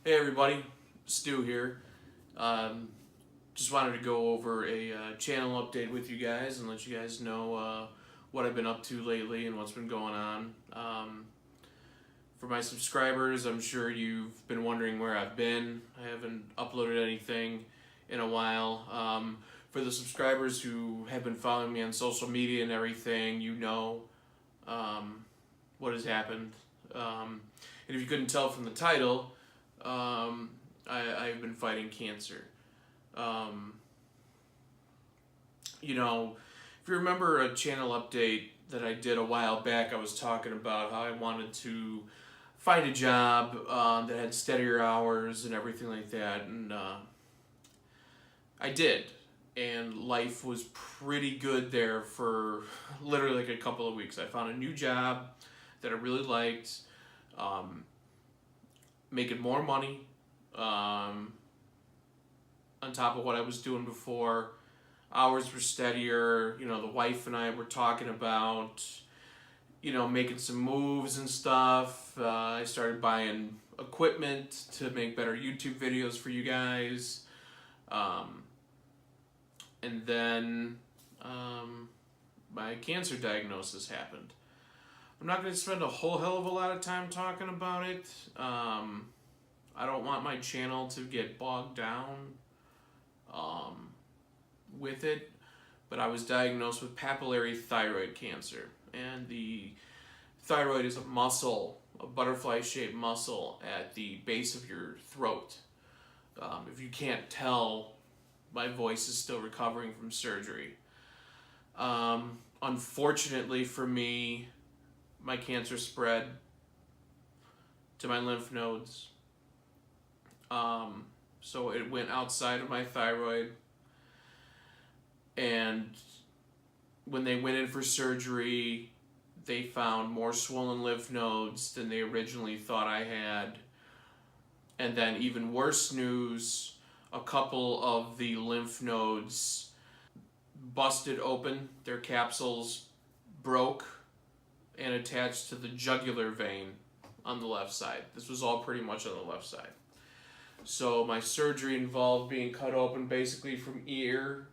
Hey everybody, Stu here. Just wanted to go over a channel update with you guys and let you guys know what I've been up to lately and what's been going on. For my subscribers, I'm sure you've been wondering where I've been. I haven't uploaded anything in a while. For the subscribers who have been following me on social media and everything, you know what has happened. And if you couldn't tell from the title, I've been fighting cancer. If you remember a channel update that I did a while back, I was talking about how I wanted to find a job that had steadier hours and everything like that, and I did. And life was pretty good there for literally like a couple of weeks. I found a new job that I really liked. Making more money on top of what I was doing before. Hours were steadier. The wife and I were talking about, making some moves and stuff. I started buying equipment to make better YouTube videos for you guys. And then my cancer diagnosis happened. I'm not going to spend a whole hell of a lot of time talking about it. I don't want my channel to get bogged down with it, but I was diagnosed with papillary thyroid cancer. And the thyroid is a muscle, a butterfly-shaped muscle at the base of your throat. If you can't tell, my voice is still recovering from surgery. Unfortunately for me, my cancer spread to my lymph nodes. So it went outside of my thyroid. And when they went in for surgery, they found more swollen lymph nodes than they originally thought I had. And then even worse news, a couple of the lymph nodes busted open, their capsules broke and attached to the jugular vein on the left side. This was all pretty much on the left side. So my surgery involved being cut open basically from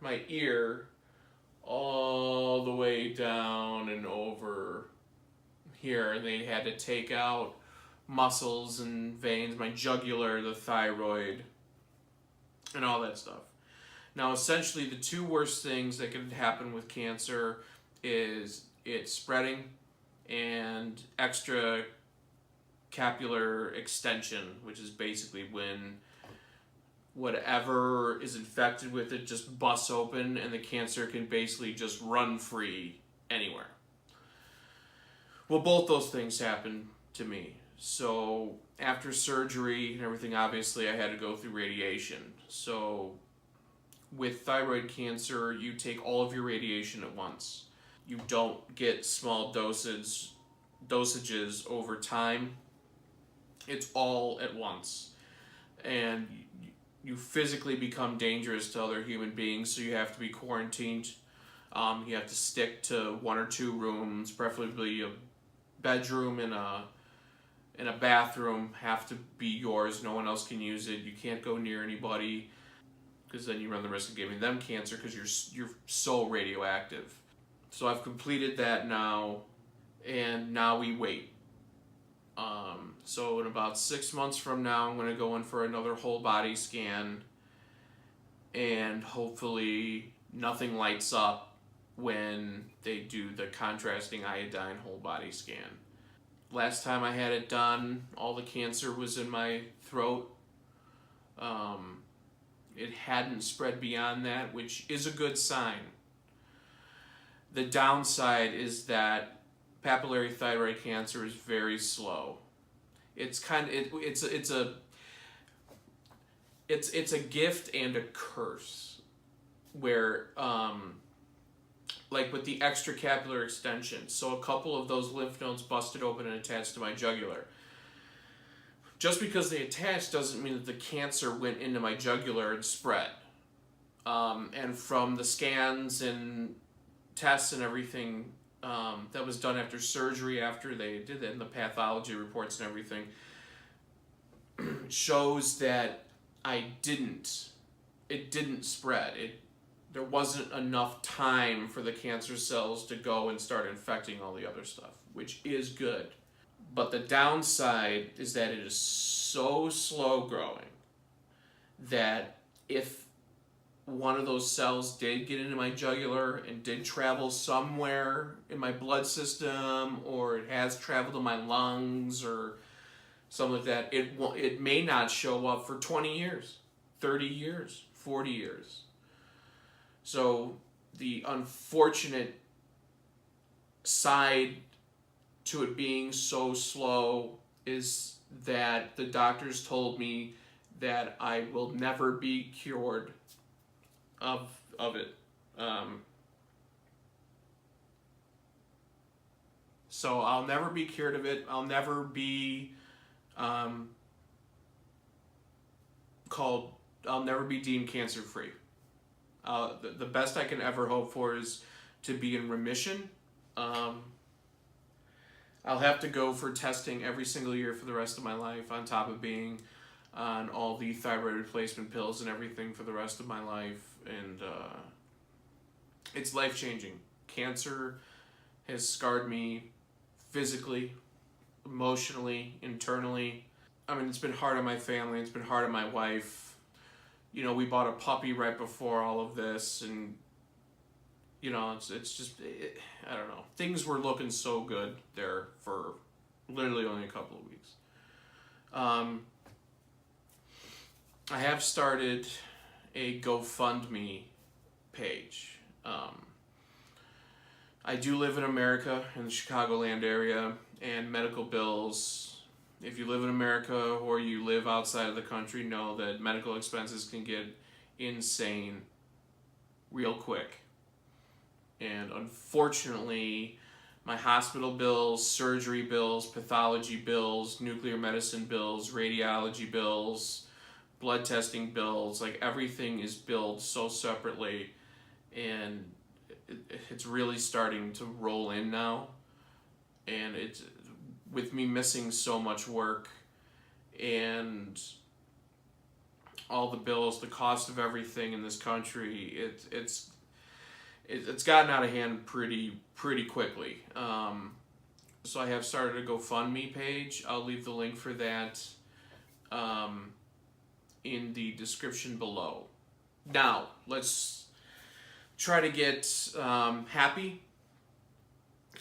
my ear, all the way down and over here. And they had to take out muscles and veins, my jugular, the thyroid, and all that stuff. Now, essentially, the two worst things that could happen with cancer is it spreading and extracapular extension, which is basically when whatever is infected with it just busts open and the cancer can basically just run free anywhere. Well, both those things happened to me. So after surgery and everything, obviously I had to go through radiation. So with thyroid cancer, you take all of your radiation at once. You don't get small dosages over time. It's all at once. And you physically become dangerous to other human beings, so you have to be quarantined. You have to stick to 1 or 2 rooms, preferably a bedroom and a bathroom have to be yours. No one else can use it. You can't go near anybody, because then you run the risk of giving them cancer because you're so radioactive. So I've completed that now, and now we wait. So in about 6 months from now, I'm going to go in for another whole body scan, and hopefully nothing lights up when they do the contrasting iodine whole body scan. Last time I had it done, all the cancer was in my throat. It hadn't spread beyond that, which is a good sign. The downside is that papillary thyroid cancer is very slow. It's a gift and a curse, where like with the extracapular extension. So a couple of those lymph nodes busted open and attached to my jugular. Just because they attached doesn't mean that the cancer went into my jugular and spread. And from the scans and tests and everything that was done after surgery, after they did that, and the pathology reports and everything, shows that it didn't spread. There wasn't enough time for the cancer cells to go and start infecting all the other stuff, which is good. But the downside is that it is so slow growing that if one of those cells did get into my jugular and did travel somewhere in my blood system, or it has traveled to my lungs or something like that, it may not show up for 20 years, 30 years, 40 years. So the unfortunate side to it being so slow is that the doctors told me that I will never be cured of it. So I'll never be cured of it. I'll never be I'll never be deemed cancer free. The best I can ever hope for is to be in remission. I'll have to go for testing every single year for the rest of my life, on top of being on all the thyroid replacement pills and everything for the rest of my life. And it's life-changing. Cancer has scarred me physically, emotionally, internally. I mean, it's been hard on my family. It's been hard on my wife. You know, we bought a puppy right before all of this, and you know, it's just, I don't know. Things were looking so good there for literally only a couple of weeks. I have started a GoFundMe page. I do live in America, in the Chicagoland area, and medical bills, if you live in America or you live outside of the country, know that medical expenses can get insane real quick. And unfortunately, my hospital bills, surgery bills, pathology bills, nuclear medicine bills, radiology bills, blood testing bills, like everything is billed so separately, and it's really starting to roll in now. And it's, with me missing so much work and all the bills, the cost of everything in this country, it's gotten out of hand pretty quickly. So I have started a GoFundMe page. I'll leave the link for that in the description below. Now, let's try to get happy.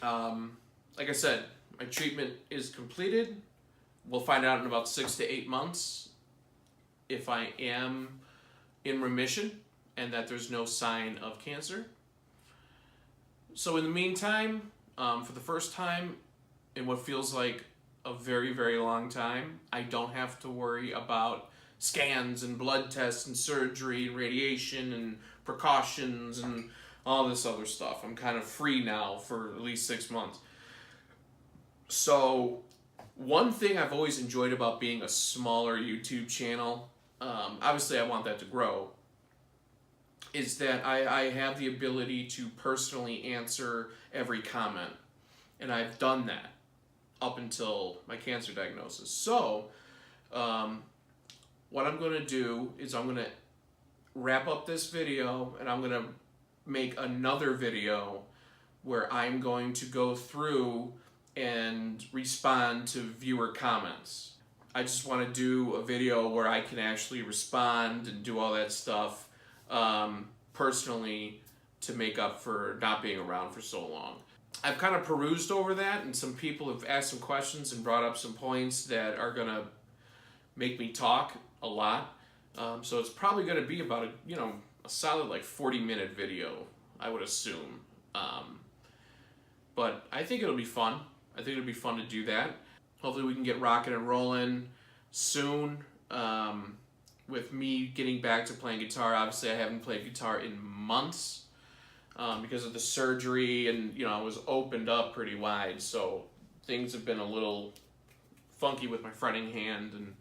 Like I said, my treatment is completed. We'll find out in about 6 to 8 months if I am in remission and that there's no sign of cancer. So in the meantime, for the first time in what feels like a very, very long time, I don't have to worry about scans and blood tests and surgery and radiation and precautions and all this other stuff. I'm kind of free now for at least 6 months. So one thing I've always enjoyed about being a smaller YouTube channel, obviously I want that to grow, is that I have the ability to personally answer every comment. And I've done that up until my cancer diagnosis. So, what I'm going to do is I'm going to wrap up this video, and I'm going to make another video where I'm going to go through and respond to viewer comments. I just want to do a video where I can actually respond and do all that stuff personally to make up for not being around for so long. I've kind of perused over that, and some people have asked some questions and brought up some points that are going to make me talk a lot. So it's probably going to be about a solid like 40-minute video, I would assume. But I think it'll be fun. I think it'll be fun to do that. Hopefully we can get rocking and rolling soon. With me getting back to playing guitar, obviously I haven't played guitar in months because of the surgery, and I was opened up pretty wide, so things have been a little funky with my fretting hand and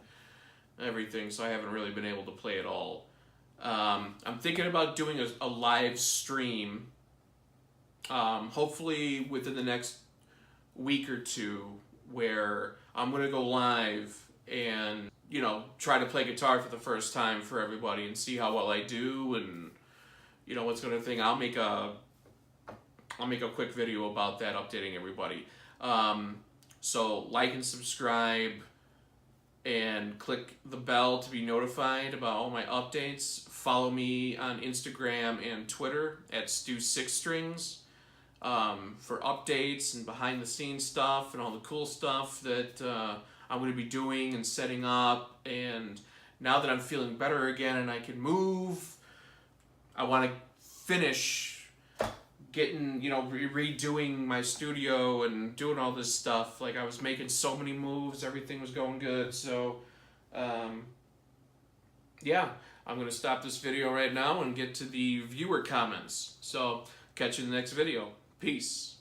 everything, so I haven't really been able to play at all. I'm thinking about doing a live stream, hopefully within the next week or two, where I'm going to go live and, you know, try to play guitar for the first time for everybody and see how well I do, and, you know, what's going to think. I'll make a quick video about that, updating everybody. So like and subscribe, and click the bell to be notified about all my updates. Follow me on Instagram and Twitter at Stu6Strings for updates and behind the scenes stuff and all the cool stuff that I'm going to be doing and setting up. And now that I'm feeling better again and I can move, I want to finish getting, you know, redoing my studio and doing all this stuff. Like, I was making so many moves, everything was going good. So, yeah, I'm going to stop this video right now and get to the viewer comments. So, catch you in the next video. Peace.